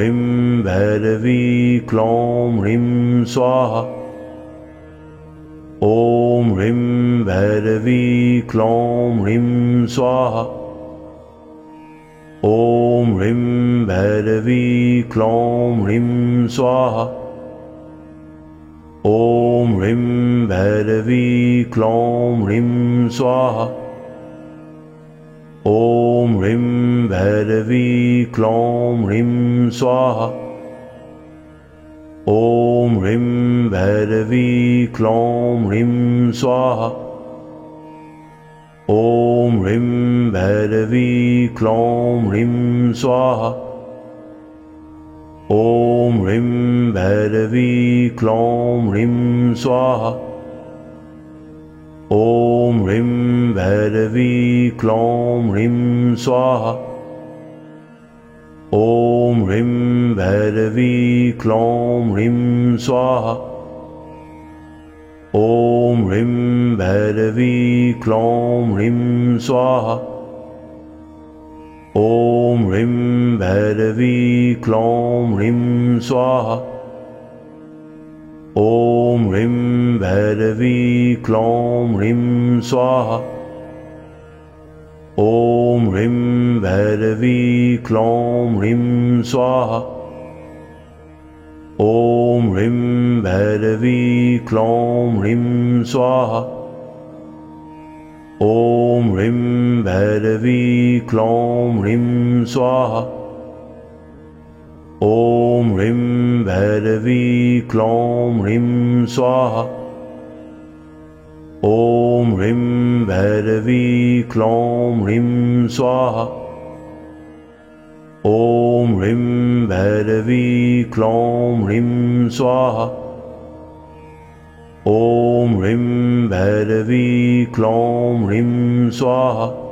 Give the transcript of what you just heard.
ह्रीं भैरवी क्लौं ह्रीं स्वाहा ॐ ह्रीं भैरवी क्लौं ह्रीं स्वाहा ॐ ह्रीं भैरवी क्लौं ह्रीं स्वाहा ॐ ह्रीं भैरवी क्लौं ह्रीं स्वाहा ॐ ह्रीं भैरवी क्लौं ह्रीं स्वाहा ॐ ह्रीं भैरवी क्लौं ह्रीं स्वाहा ॐ ह्रीं भैरवी क्लौं ह्रीं स्वाहा ॐ ह्रीं भैरवी क्लौं ह्रीं स्वाहा ॐ ह्रीं भैरवी क्लौं ह्रीं स्वाहा ॐ ह्रीं भैरवी क्लौं ह्रीं स्वाहा ॐ ह्रीं भैरवी क्लौं ह्रीं स्वाहा ॐ ह्रीं भैरवी क्लौं ह्रीं स्वाहा ॐ ह्रीं भैरवी क्लौं ह्रीं स्वाहा ॐ ह्रीं भैरवी क्लौं ह्रीं स्वाहा ॐ ह्रीं भैरवी क्लौं ह्रीं स्वाहा ॐ ह्रीं भैरवी क्लौं ह्रीं स्वाहा ॐ ह्रीं भैरवी क्लौं ह्रीं स्वाहा ॐ ह्रीं भैरवी क्लौं ह्रीं स्वाहा ॐ ह्रीं भैरवी क्लौं ह्रीं स्वाहा ॐ ह्रीं भैरवी क्लौं ह्रीं स्वाहा